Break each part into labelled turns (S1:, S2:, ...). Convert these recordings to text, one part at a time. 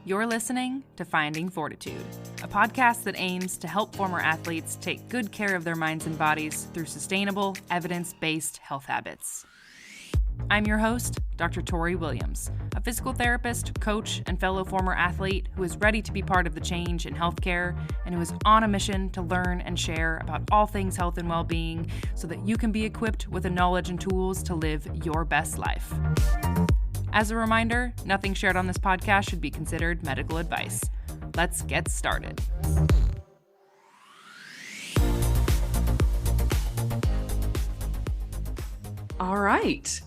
S1: You're listening to Finding Fortitude, a podcast that aims to help former athletes take good care of their minds and bodies through sustainable, evidence-based health habits. I'm your host, Dr. Tori Williams, a physical therapist, coach, and fellow former athlete who is ready to be part of the change in healthcare and who is on a mission to learn and share about all things health and well-being so that you can be equipped with the knowledge and tools to live your best life. As a reminder, nothing shared on this podcast should be considered medical advice. Let's get started. All right.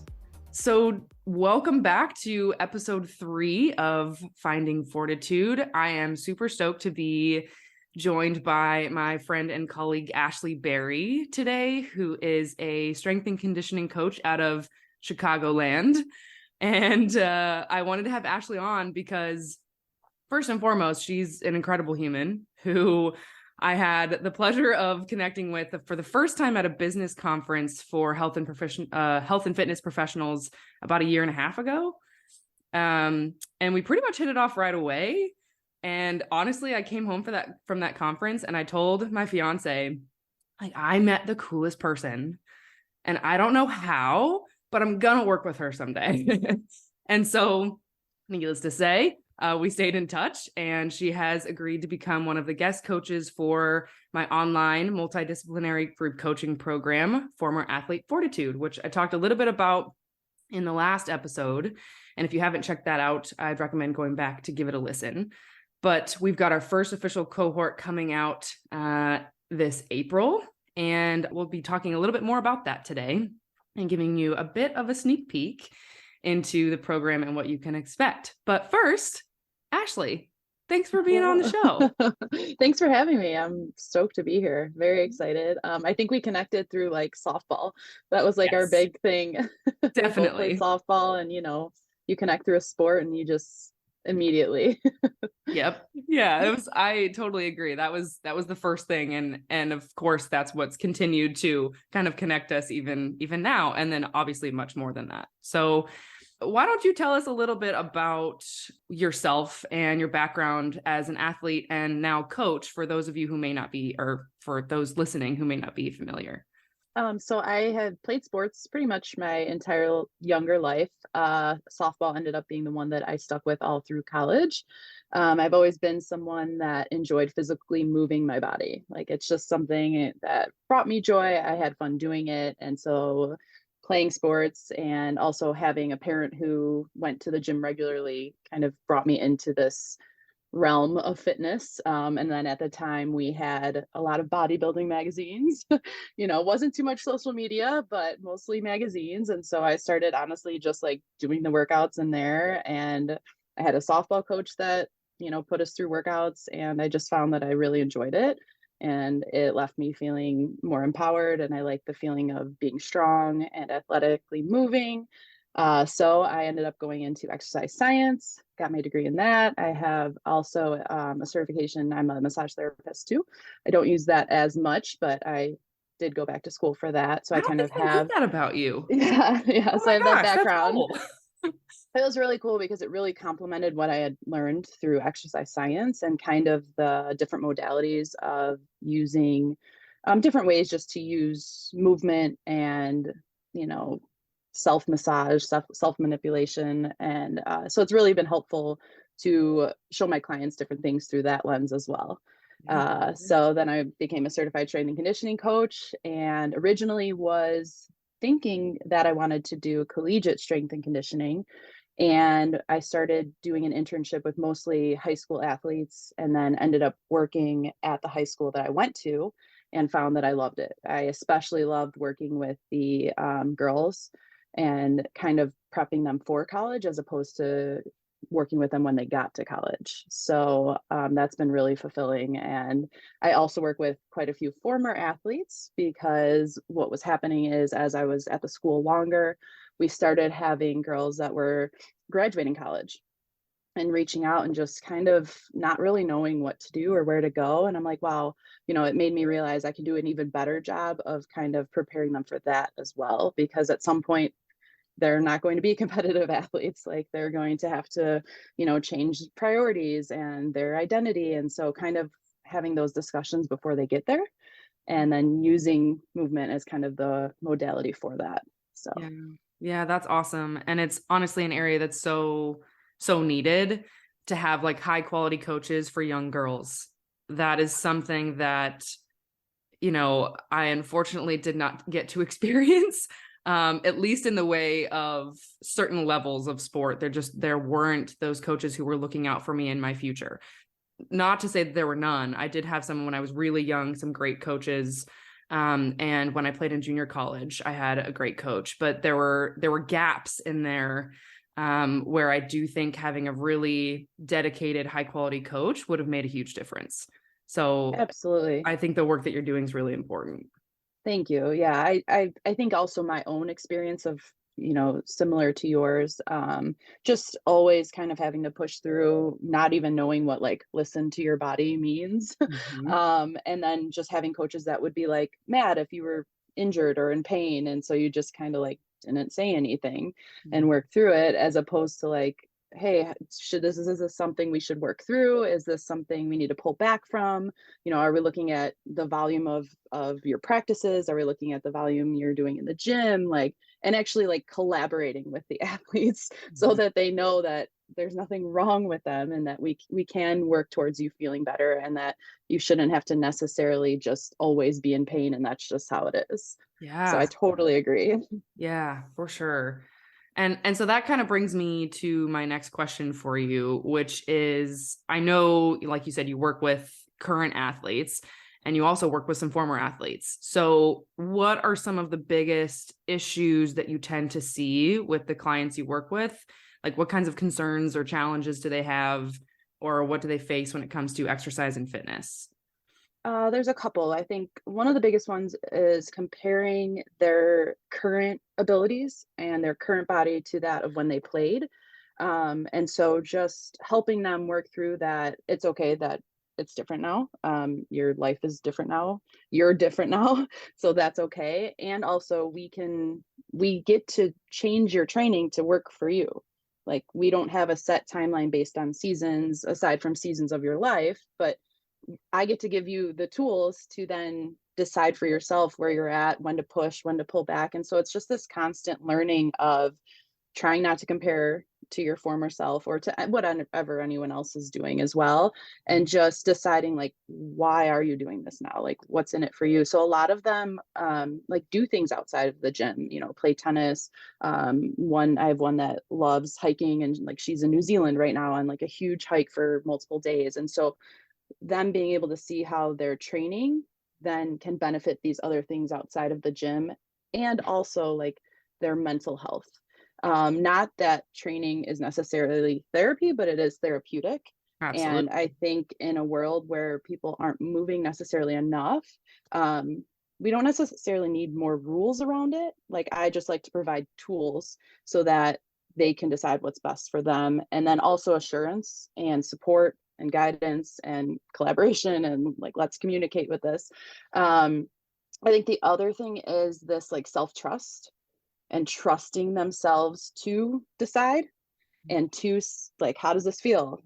S1: So welcome back to episode 3 of Finding Fortitude. I am super stoked to be joined by my friend and colleague, Ashley Berry, today, who is a strength and conditioning coach out of Chicagoland. And I wanted to have Ashley on because, first and foremost, she's an incredible human who I had the pleasure of connecting with for the first time at a business conference for health and fitness professionals about a year and a half ago. And we pretty much hit it off right away. And honestly, I came home from that conference and I told my fiance, like, I met the coolest person and I don't know how, but I'm going to work with her someday. And so, needless to say, we stayed in touch and she has agreed to become one of the guest coaches for my online multidisciplinary group coaching program, Former Athlete Fortitude, which I talked a little bit about in the last episode. And if you haven't checked that out, I'd recommend going back to give it a listen. But we've got our first official cohort coming out this April, and we'll be talking a little bit more about that today and giving you a bit of a sneak peek into the program and what you can expect. But first, Ashley, thanks for being on the show.
S2: Thanks for having me. I'm stoked to be here. Very excited. I think we connected through like softball. That was like our big thing.
S1: Definitely.
S2: We both played softball, and you connect through a sport and you just immediately.
S1: Yep. Yeah, I totally agree. That was the first thing. And of course that's what's continued to kind of connect us even now. And then obviously much more than that. So why don't you tell us a little bit about yourself and your background as an athlete and now coach for those of you who may not be, or for those listening who may not be familiar?
S2: So I had played sports pretty much my entire younger life. Softball ended up being the one that I stuck with all through college. I've always been someone that enjoyed physically moving my body. Like, it's just something that brought me joy. I had fun doing it. And so playing sports and also having a parent who went to the gym regularly kind of brought me into this realm of fitness. And then at the time we had a lot of bodybuilding magazines. Wasn't too much social media, but mostly magazines. And so I started honestly just like doing the workouts in there. And I had a softball coach that, put us through workouts, and I just found that I really enjoyed it. And it left me feeling more empowered. And I like the feeling of being strong and athletically moving. So I ended up going into exercise science, got my degree in that. I have also a certification. I'm a massage therapist too. I don't use that as much, but I did go back to school for that. So I kind of have
S1: that about you.
S2: Yeah.
S1: Oh
S2: So I have that background.
S1: Cool.
S2: It was really cool because it really complemented what I had learned through exercise science and kind of the different modalities of using different ways just to use movement and, self-massage, self-manipulation. And so it's really been helpful to show my clients different things through that lens as well. So then I became a certified strength and conditioning coach, and originally was thinking that I wanted to do collegiate strength and conditioning. And I started doing an internship with mostly high school athletes, and then ended up working at the high school that I went to and found that I loved it. I especially loved working with the girls and kind of prepping them for college as opposed to working with them when they got to college. So that's been really fulfilling. And I also work with quite a few former athletes, because what was happening is, as I was at the school longer, we started having girls that were graduating college and reaching out and just kind of not really knowing what to do or where to go. And I'm like, wow, it made me realize I can do an even better job of kind of preparing them for that as well. Because at some point, they're not going to be competitive athletes. Like they're going to have to, change priorities and their identity. And so kind of having those discussions before they get there, and then using movement as kind of the modality for that. So
S1: Yeah. Yeah, that's awesome. And it's honestly an area that's so needed to have like high quality coaches for young girls. That is something that, I unfortunately did not get to experience, at least in the way of certain levels of sport. There weren't those coaches who were looking out for me in my future. Not to say that there were none. I did have some when I was really young, some great coaches. And when I played in junior college, I had a great coach, but there were gaps in there, where I do think having a really dedicated, high quality coach would have made a huge difference. So
S2: absolutely.
S1: I think the work that you're doing is really important.
S2: Thank you. Yeah, I think also my own experience of, similar to yours, just always kind of having to push through, not even knowing what like listen to your body means.
S1: Mm-hmm.
S2: And then just having coaches that would be like mad if you were injured or in pain. And so you just kind of like didn't say anything and work through it, as opposed to like, hey, is this something we should work through? Is this something we need to pull back from? Are we looking at the volume of your practices? Are we looking at the volume you're doing in the gym? Like, and actually like collaborating with the athletes so that they know that there's nothing wrong with them, and that we can work towards you feeling better, and that you shouldn't have to necessarily just always be in pain, and that's just how it is. So I
S1: Yeah.
S2: totally agree.
S1: Yeah, for sure. And so that kind of brings me to my next question for you, which is, I know, like you said, you work with current athletes and you also work with some former athletes. So what are some of the biggest issues that you tend to see with the clients you work with? Like what kinds of concerns or challenges do they have, or what do they face when it comes to exercise and fitness?
S2: There's a couple. I think one of the biggest ones is comparing their current abilities and their current body to that of when they played. And so just helping them work through that it's okay that it's different now. Your life is different now. You're different now. So that's okay. And also we get to change your training to work for you. Like we don't have a set timeline based on seasons aside from seasons of your life, but I get to give you the tools to then decide for yourself where you're at, when to push, when to pull back. And so it's just this constant learning of trying not to compare to your former self or to whatever anyone else is doing as well. And just deciding like, why are you doing this now? Like what's in it for you? So a lot of them like do things outside of the gym, play tennis. I have one that loves hiking, and like she's in New Zealand right now on like a huge hike for multiple days. And so them being able to see how their training then can benefit these other things outside of the gym, and also like their mental health. Not that training is necessarily therapy, but it is therapeutic. And
S1: Absolutely.
S2: I think in a world where people aren't moving necessarily enough, we don't necessarily need more rules around it. Like I just like to provide tools so that they can decide what's best for them, and then also assurance and support and guidance and collaboration, and like let's communicate with this. I think the other thing is this like self-trust and trusting themselves to decide, and to like, how does this feel?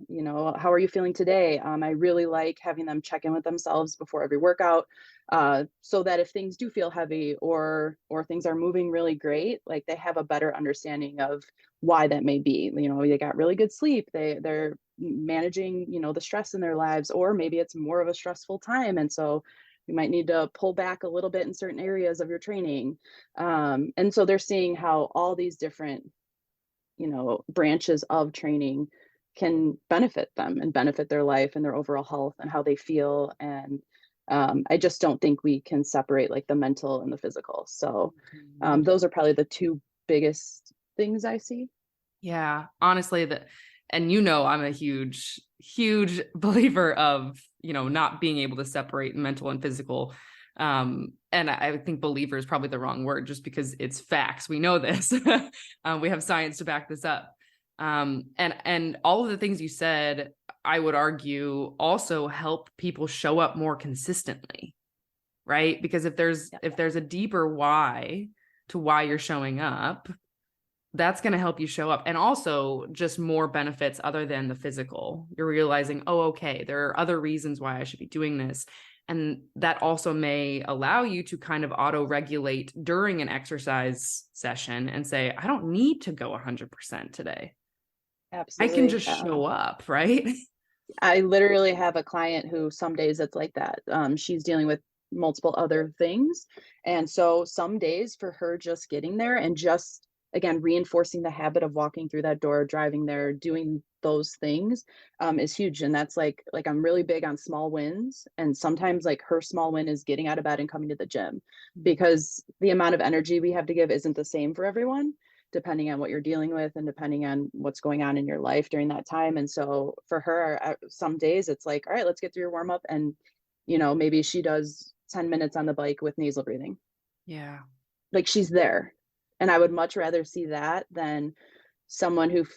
S2: How are you feeling today? I really like having them check in with themselves before every workout, so that if things do feel heavy or things are moving really great, like they have a better understanding of why that may be. They got really good sleep, they're managing the stress in their lives, or maybe it's more of a stressful time, and so you might need to pull back a little bit in certain areas of your training. And so they're seeing how all these different branches of training can benefit them and benefit their life and their overall health and how they feel. And I just don't think we can separate like the mental and the physical. So those are probably the two biggest things I see.
S1: Yeah, honestly, and I'm a huge believer of, not being able to separate mental and physical. And I think believer is probably the wrong word, just because it's facts. We know this. We have science to back this up. And all of the things you said, I would argue also help people show up more consistently, right? Because if there's a deeper why to why you're showing up, that's going to help you show up. And also just more benefits other than the physical. You're realizing, oh, okay, there are other reasons why I should be doing this. And that also may allow you to kind of auto regulate during an exercise session and say, I don't need to go 100% today. I can
S2: Absolutely.
S1: just show up, right?
S2: I literally have a client who some days it's like that. She's dealing with multiple other things. And so some days for her just getting there and just again reinforcing the habit of walking through that door, driving there, doing those things is huge. And that's like I'm really big on small wins. And sometimes like her small win is getting out of bed and coming to the gym because the amount of energy we have to give isn't the same for everyone depending on what you're dealing with and depending on what's going on in your life during that time. And so for her, some days it's like, all right, let's get through your warm up. And, maybe she does 10 minutes on the bike with nasal breathing.
S1: Yeah.
S2: Like she's there. And I would much rather see that than someone who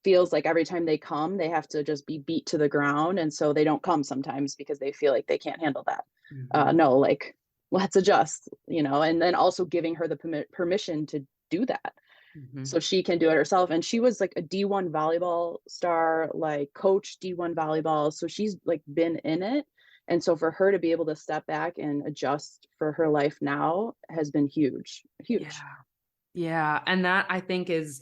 S2: feels like every time they come, they have to just be beat to the ground. And so they don't come sometimes because they feel like they can't handle that. No, like, let's adjust, and then also giving her the permission to do that so she can do it herself. And she was like a D1 volleyball star, like coach D1 volleyball. So she's like been in it. And so for her to be able to step back and adjust for her life now has been huge, huge.
S1: Yeah. And that I think is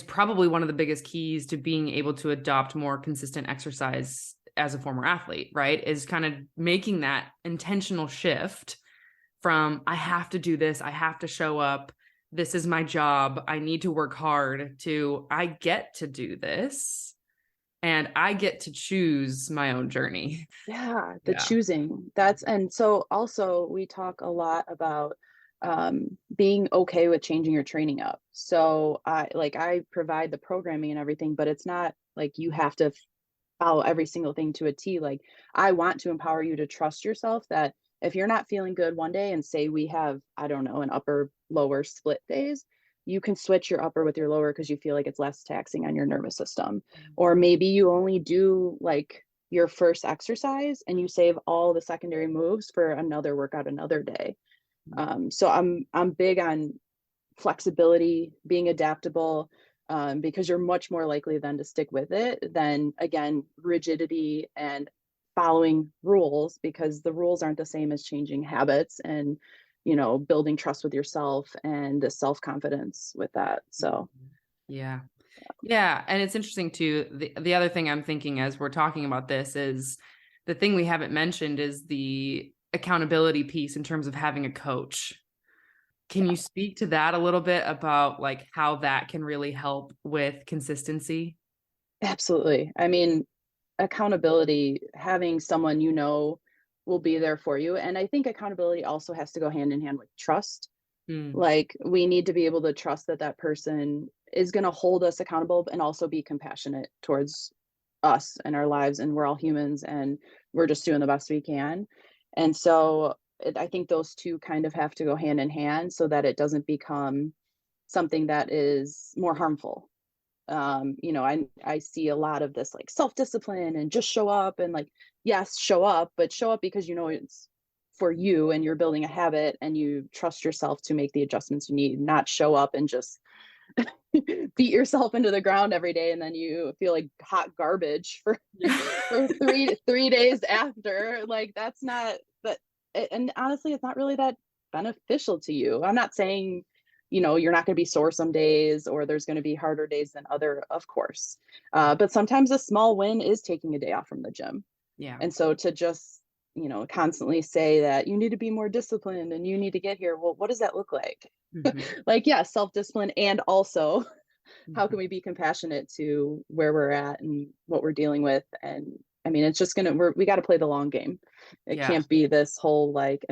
S1: probably one of the biggest keys to being able to adopt more consistent exercise as a former athlete, right? Is kind of making that intentional shift from I have to do this, I have to show up, this is my job, I need to work hard, to I get to do this and I get to choose my own journey.
S2: The choosing and so also we talk a lot about being okay with changing your training up. So I provide the programming and everything, but it's not like you have to follow every single thing to a T. Like I want to empower you to trust yourself that if you're not feeling good one day and say we have, I don't know, an upper lower split days, you can switch your upper with your lower because you feel like it's less taxing on your nervous system. Or maybe you only do like your first exercise and you save all the secondary moves for another workout another day. So I'm big on flexibility, being adaptable, because you're much more likely then to stick with it than again rigidity and following rules, because the rules aren't the same as changing habits and building trust with yourself and the self-confidence with that. So
S1: yeah and it's interesting too, the other thing I'm thinking as we're talking about this is the thing we haven't mentioned is the accountability piece in terms of having a coach. Can you speak to that a little bit about like how that can really help with consistency?
S2: absolutely. I mean, accountability, having someone will be there for you. And I think accountability also has to go hand in hand with trust. Like we need to be able to trust that that person is going to hold us accountable and also be compassionate towards us and our lives. And we're all humans and we're just doing the best we can. And so I think those two kind of have to go hand in hand so that it doesn't become something that is more harmful. I see a lot of this like self-discipline and just show up and like, yes, show up, but show up because it's for you and you're building a habit and you trust yourself to make the adjustments you need, not show up and just beat yourself into the ground every day and then you feel like hot garbage for three days after. Like that's not that. And honestly, it's not really that beneficial to you. I'm not saying you're not going to be sore some days or there's going to be harder days than other, of course, but sometimes a small win is taking a day off from the gym. And so to just constantly say that you need to be more disciplined and you need to get here, well, what does that look like? Like, yeah, self-discipline, and also how can we be compassionate to where we're at and what we're dealing with? And I mean, it's just we got to play the long game. It can't be this whole like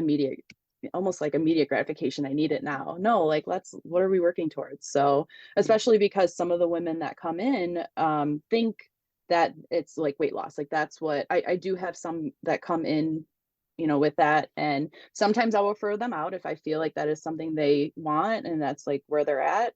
S2: almost like immediate gratification. I need it now. No, like what are we working towards? So especially because some of the women that come in think that it's like weight loss. Like that's what I do have some that come in with that. And sometimes I'll refer them out if I feel like that is something they want and that's like where they're at.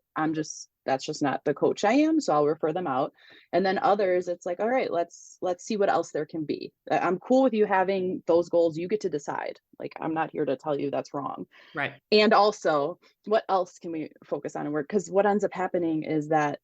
S2: That's just not the coach I am. So I'll refer them out. And then others, it's like, all right, let's see what else there can be. I'm cool with you having those goals. You get to decide. Like, I'm not here to tell you that's wrong.
S1: Right.
S2: And also, what else can we focus on and work? Because what ends up happening is that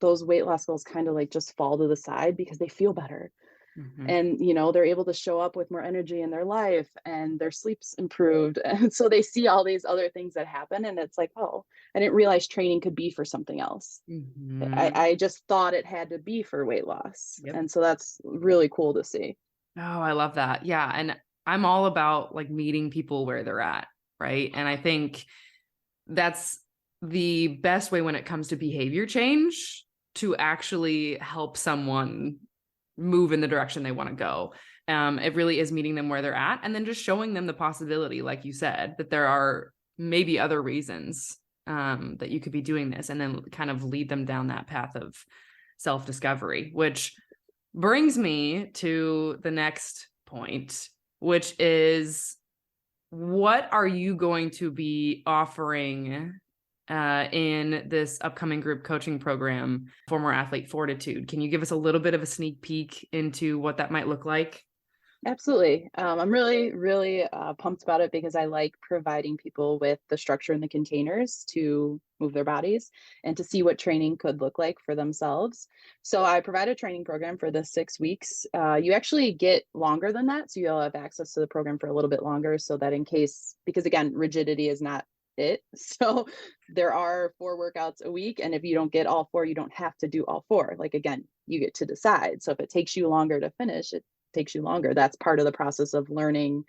S2: those weight loss goals kind of like just fall to the side because they feel better.
S1: Mm-hmm.
S2: And they're able to show up with more energy in their life and their sleep's improved, and so they see all these other things that happen, and it's like, oh, I didn't realize training could be for something else.
S1: Mm-hmm.
S2: I just thought it had to be for weight loss.
S1: Yep.
S2: And so that's really cool to see.
S1: Oh, I love that. Yeah. And I'm all about like meeting people where they're at. Right. And I think that's the best way when it comes to behavior change to actually help someone move in the direction they want to go. It really is meeting them where they're at and then just showing them the possibility, like you said, that there are maybe other reasons that you could be doing this, and then kind of lead them down that path of self-discovery, which brings me to the next point, which is, what are you going to be offering in this upcoming group coaching program, Former Athlete Fortitude? Can you give us a little bit of a sneak peek into what that might look like?
S2: Absolutely. I'm really, really pumped about it because I like providing people with the structure and the containers to move their bodies and to see what training could look like for themselves. So I provide a training program for the 6 weeks. You actually get longer than that. So you'll have access to the program for a little bit longer, so that in case, because again, rigidity is not it. So there are 4 workouts a week. And if you don't get all 4, you don't have to do all 4. Like, again, you get to decide. So if it takes you longer to finish, it takes you longer. That's part of the process of learning,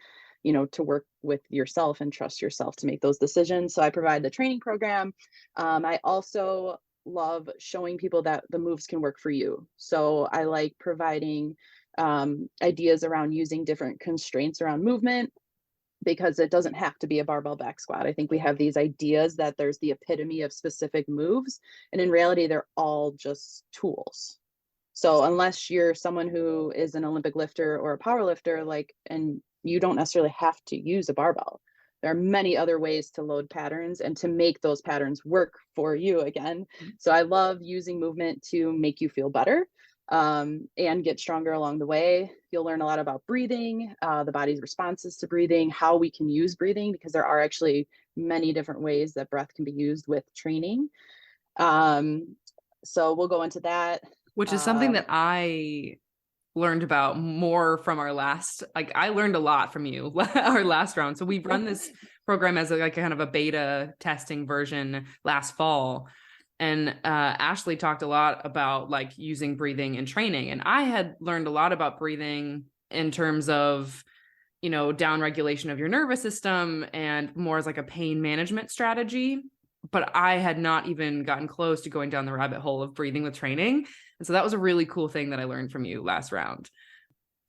S2: to work with yourself and trust yourself to make those decisions. So I provide the training program. I also love showing people that the moves can work for you. So I like providing ideas around using different constraints around movement, because it doesn't have to be a barbell back squat. I think we have these ideas that there's the epitome of specific moves, and in reality, they're all just tools. So unless you're someone who is an Olympic lifter or a power lifter, and you don't necessarily have to use a barbell. There are many other ways to load patterns and to make those patterns work for you again. So I love using movement to make you feel better and get stronger along the way. You'll learn a lot about breathing, the body's responses to breathing, how we can use breathing, because there are actually many different ways that breath can be used with training. So we'll go into that.
S1: Which is something that I learned about more from our last, I learned a lot from you our last round. So we've run this program as a kind of a beta testing version last fall. And Ashley talked a lot about using breathing in training. And I had learned a lot about breathing in terms of, down regulation of your nervous system and more as a pain management strategy. But I had not even gotten close to going down the rabbit hole of breathing with training. And so that was a really cool thing that I learned from you last round.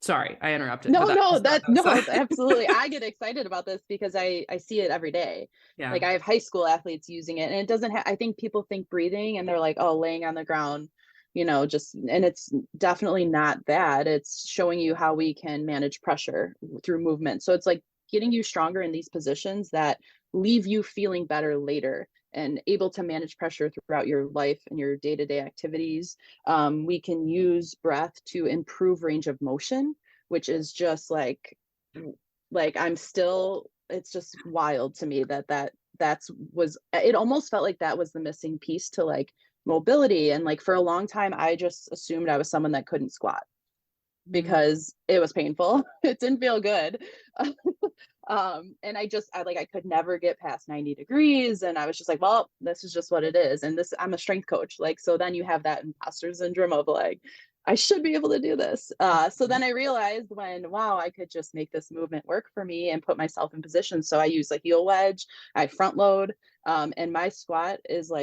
S1: Sorry, I interrupted.
S2: No, absolutely. I get excited about this because I see it every day.
S1: Yeah.
S2: I have high school athletes using it, and it doesn't I think people think breathing and they're like, oh, laying on the ground, and it's definitely not that. It's showing you how we can manage pressure through movement. So it's like getting you stronger in these positions that leave you feeling better later and able to manage pressure throughout your life and your day-to-day activities. We can use breath to improve range of motion, which is just it's just wild to me that it almost felt like that was the missing piece to mobility. And for a long time, I just assumed I was someone that couldn't squat because it was painful. It didn't feel good. And I could never get past 90 degrees. And I was just like, well, this is just what it is. And I'm a strength coach. So then you have that imposter syndrome of I should be able to do this. So then I realized wow, I could just make this movement work for me and put myself in position. So I use heel wedge, I front load, and my squat is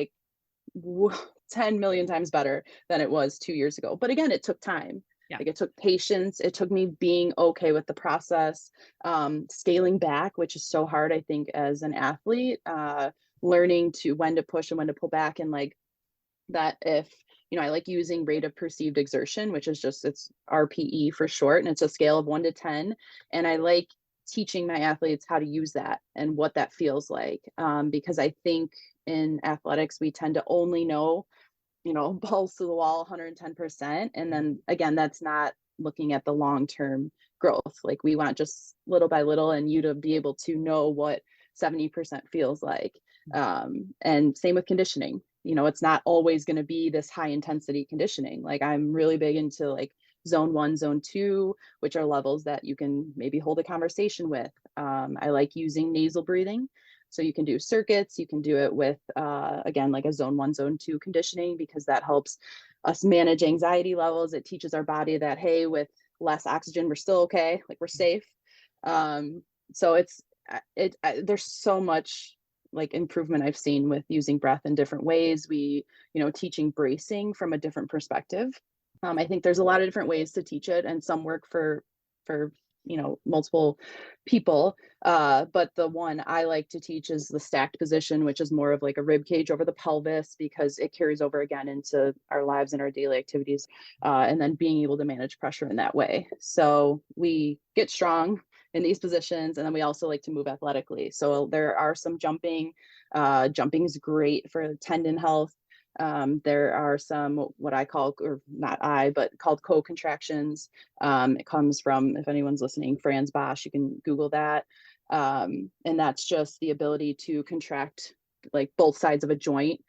S2: 10 million times better than it was 2 years ago. But again, it took time. Yeah. It took patience. It took me being okay with the process, scaling back, which is so hard, I think, as an athlete, learning to when to push and when to pull back. And that if, I like using rate of perceived exertion, which is it's RPE for short, and it's a scale of 1 to 10. And I like teaching my athletes how to use that and what that feels like. Because I think in athletics, we tend to only know, balls to the wall 110%. And then again, that's not looking at the long-term growth. Like we want just little by little and you to be able to know what 70% feels like. And same with conditioning. It's not always going to be this high intensity conditioning. Like I'm really big into like zone 1, zone 2, which are levels that you can maybe hold a conversation with. I like using nasal breathing. So you can do circuits, you can do it with, again, like a zone 1, zone 2 conditioning, because that helps us manage anxiety levels. It teaches our body that, hey, with less oxygen, we're still okay, like we're safe. So there's so much like improvement I've seen with using breath in different ways. Teaching bracing from a different perspective. I think there's a lot of different ways to teach it, and some work for multiple people. But the one I like to teach is the stacked position, which is more of like a rib cage over the pelvis, because it carries over again into our lives and our daily activities, and then being able to manage pressure in that way. So we get strong in these positions, and then we also like to move athletically. So there are some jumping. Jumping is great for tendon health. There are some, what I call, or not I, but called co-contractions. It comes from, if anyone's listening, Franz Bosch, you can Google that. And that's just the ability to contract like both sides of a joint,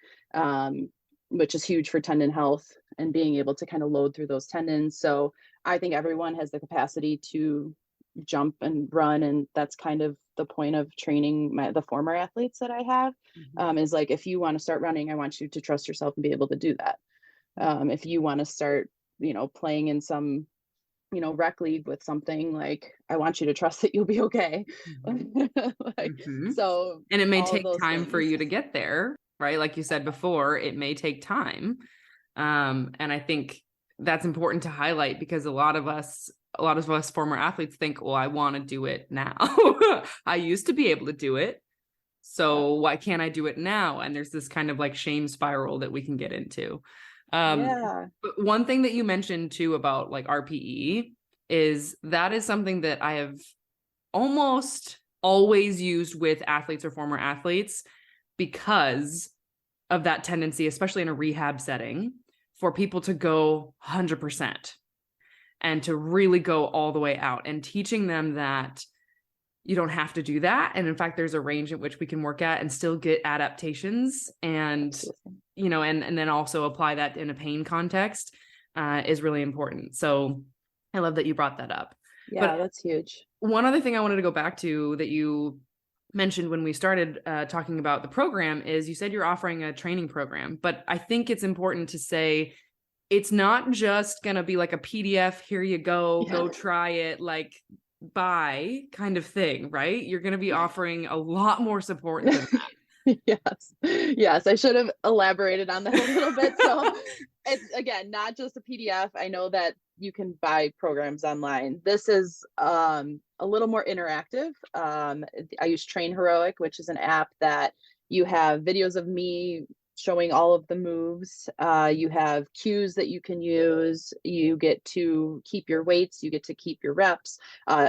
S2: which is huge for tendon health and being able to kind of load through those tendons. So I think everyone has the capacity to jump and run, and that's kind of the point of training the former athletes that I have. Is like, if you want to start running, I want you to trust yourself and be able to do that. If you want to start playing in some rec league with something, like I want you to trust that you'll be okay. So,
S1: and it may take time for you to get there, right? Like you said before, it may take time. And I think that's important to highlight, because a lot of us former athletes think, well, I want to do it now. I used to be able to do it, so why can't I do it now? And there's this kind of like shame spiral that we can get into. But one thing that you mentioned too about like RPE is something that I have almost always used with athletes or former athletes, because of that tendency, especially in a rehab setting, for people to go 100% and to really go all the way out, and teaching them that you don't have to do that. And in fact, there's a range at which we can work at and still get adaptations, and, and then also apply that in a pain context, is really important. So I love that you brought that up.
S2: Yeah, but that's huge.
S1: One other thing I wanted to go back to that you mentioned when we started talking about the program is, you said you're offering a training program, but I think it's important to say, it's not just going to be like a PDF, here you go, go try it, like bye kind of thing, right? You're going to be offering a lot more support than that.
S2: Yes, I should have elaborated on that a little bit. So it's, again, not just a PDF. I know that you can buy programs online. This is a little more interactive. I use Train Heroic, which is an app that you have videos of me showing all of the moves. You have cues that you can use. You get to keep your weights. You get to keep your reps.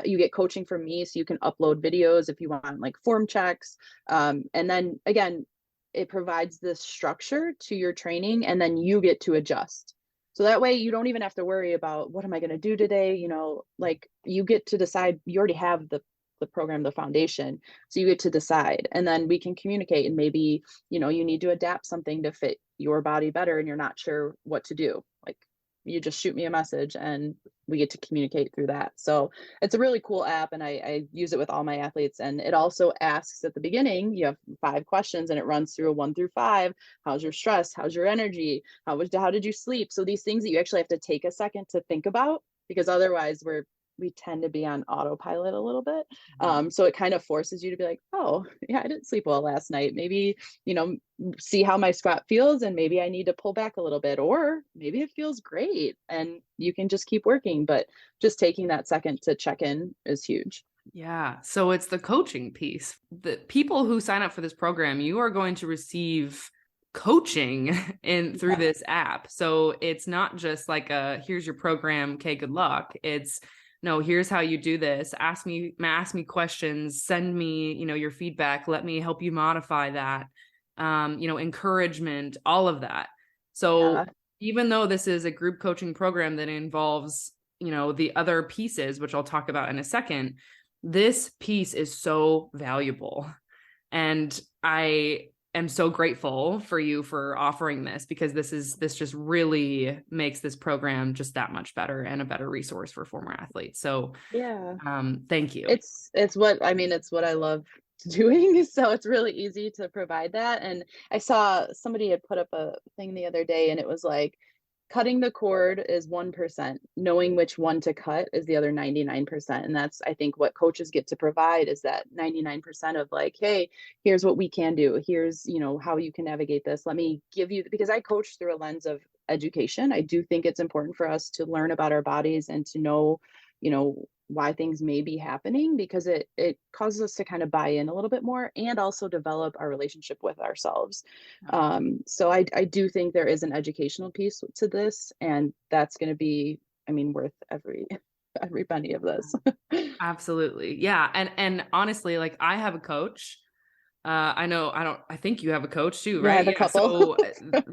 S2: You get coaching from me, so you can upload videos if you want, like form checks. And then again, it provides this structure to your training, and then you get to adjust. So that way you don't even have to worry about, what am I going to do today? Like you get to decide. You already have the program, the foundation, so you get to decide, and then we can communicate. And maybe you need to adapt something to fit your body better, and you're not sure what to do. Like, you just shoot me a message and we get to communicate through that. So it's a really cool app, and I use it with all my athletes. And it also asks at the beginning, you have 5 questions, and it runs through a 1 through 5. How's your stress? How's your energy? How did you sleep? So these things that you actually have to take a second to think about, because otherwise we tend to be on autopilot a little bit. So it kind of forces you to be like, oh yeah, I didn't sleep well last night. Maybe, see how my squat feels, and maybe I need to pull back a little bit, or maybe it feels great, and you can just keep working. But just taking that second to check in is huge.
S1: Yeah. So it's the coaching piece. The people who sign up for this program, you are going to receive coaching through this app. So it's not just like here's your program, okay, good luck. It's no, here's how you do this. Ask me questions, send me, your feedback. Let me help you modify that. Encouragement, all of that. So
S2: Yeah.
S1: even though this is a group coaching program that involves, the other pieces, which I'll talk about in a second, this piece is so valuable. And I am so grateful for you for offering this, because this just really makes this program just that much better and a better resource for former athletes. So
S2: Yeah.
S1: thank you.
S2: It's what I mean, it's what I love doing. So it's really easy to provide that. And I saw somebody had put up a thing the other day and it was like, cutting the cord is 1%, knowing which one to cut is the other 99%. And that's, I think, what coaches get to provide is that 99% of like, hey, here's what we can do. Here's, how you can navigate this. Let me give you, because I coach through a lens of education. I do think it's important for us to learn about our bodies and to know, why things may be happening, because it causes us to kind of buy in a little bit more and also develop our relationship with ourselves. So I do think there is an educational piece to this, and that's going to be, I mean, worth every penny of this.
S1: Absolutely. Yeah. And honestly, like, I have a coach. I think you have a coach too,
S2: Yeah, I
S1: right?
S2: have a
S1: Yeah.
S2: couple.
S1: So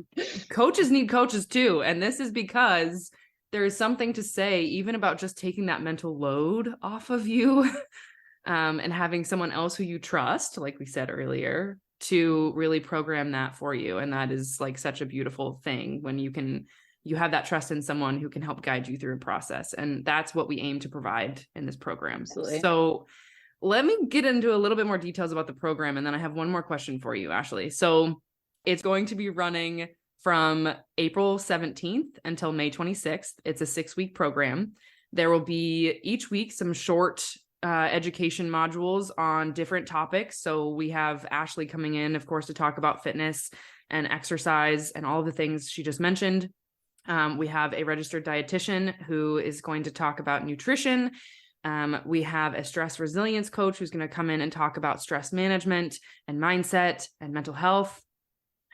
S1: coaches need coaches too. And this is because there is something to say even about just taking that mental load off of you, and having someone else who you trust, like we said earlier, to really program that for you. And that is like such a beautiful thing when you have that trust in someone who can help guide you through a process. And that's what we aim to provide in this program.
S2: Absolutely.
S1: So let me get into a little bit more details about the program. And then I have one more question for you, Ashley. So it's going to be running from April 17th until May 26th. It's a 6-week program. There will be each week some short education modules on different topics. So we have Ashley coming in, of course, to talk about fitness and exercise and all of the things she just mentioned. We have a registered dietitian who is going to talk about nutrition. We have a stress resilience coach who's going to come in and talk about stress management and mindset and mental health.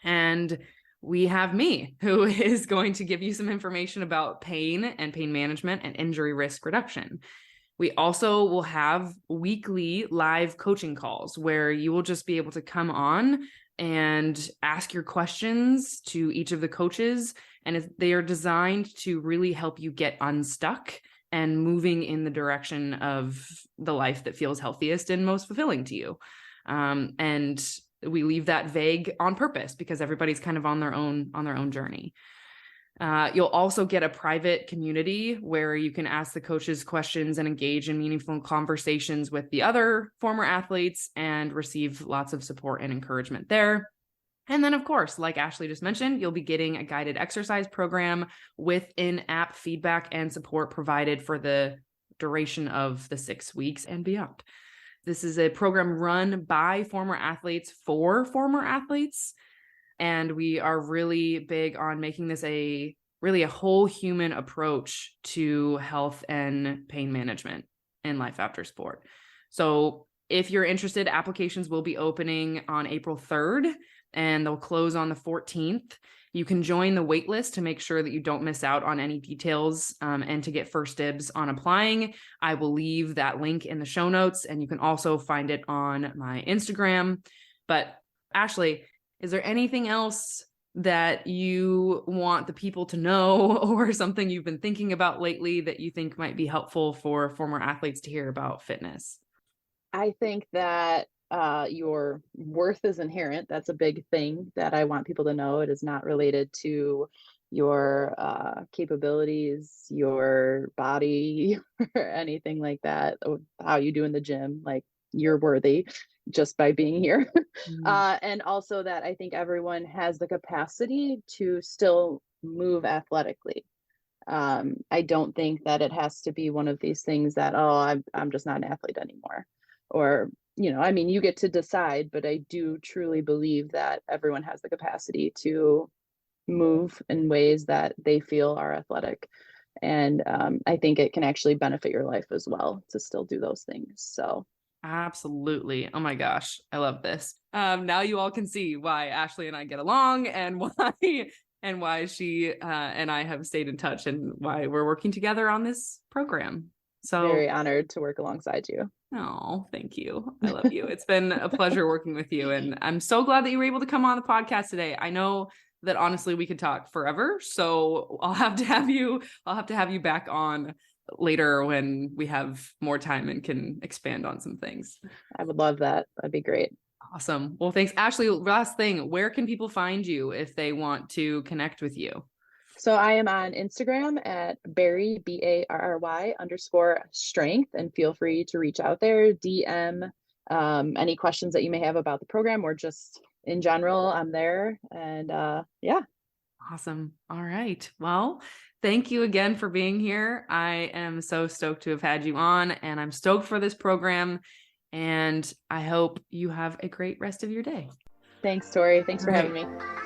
S1: And we have me, who is going to give you some information about pain and pain management and injury risk reduction. We also will have weekly live coaching calls where you will just be able to come on and ask your questions to each of the coaches. And they are designed to really help you get unstuck and moving in the direction of the life that feels healthiest and most fulfilling to you. And we leave that vague on purpose because everybody's kind of on their own journey. You'll also get a private community where you can ask the coaches questions and engage in meaningful conversations with the other former athletes and receive lots of support and encouragement there. And then, of course, like Ashley just mentioned, you'll be getting a guided exercise program with in-app feedback and support provided for the duration of the 6 weeks and beyond. This is a program run by former athletes for former athletes. And we are really big on making this really a whole human approach to health and pain management in life after sport. So if you're interested, applications will be opening on April 3rd and they'll close on the 14th. You can join the wait list to make sure that you don't miss out on any details, and to get first dibs on applying. I will leave that link in the show notes, and you can also find it on my Instagram. But Ashley, is there anything else that you want the people to know, or something you've been thinking about lately that you think might be helpful for former athletes to hear about fitness?
S2: I think that your worth is inherent. That's a big thing that I want people to know. It is not related to your capabilities, your body, or anything like that, or how you do in the gym. Like, you're worthy just by being here. And also that I think everyone has the capacity to still move athletically. I don't think that it has to be one of these things that, oh, I'm just not an athlete anymore. Or, I mean, you get to decide, but I do truly believe that everyone has the capacity to move in ways that they feel are athletic. And I think it can actually benefit your life as well to still do those things. So
S1: Absolutely. Oh my gosh, I love this. Now you all can see why Ashley and I get along, and why she and I have stayed in touch, and why we're working together on this program. So,
S2: very honored to work alongside you.
S1: oh, thank you. I love you. It's been a pleasure working with you. And I'm so glad that you were able to come on the podcast today. I know that honestly we could talk forever. So I'll have to have you back on later when we have more time and can expand on some things.
S2: I would love that. That'd be great.
S1: Awesome. Well, thanks. Ashley, last thing, where can people find you if they want to connect with you?
S2: So I am on Instagram at Barry, BARRY _strength, and feel free to reach out there, DM any questions that you may have about the program or just in general. I'm there. And yeah.
S1: Awesome. All right. Well, thank you again for being here. I am so stoked to have had you on, and I'm stoked for this program. And I hope you have a great rest of your day.
S2: Thanks, Tori. Thanks for
S1: All right.
S2: having me.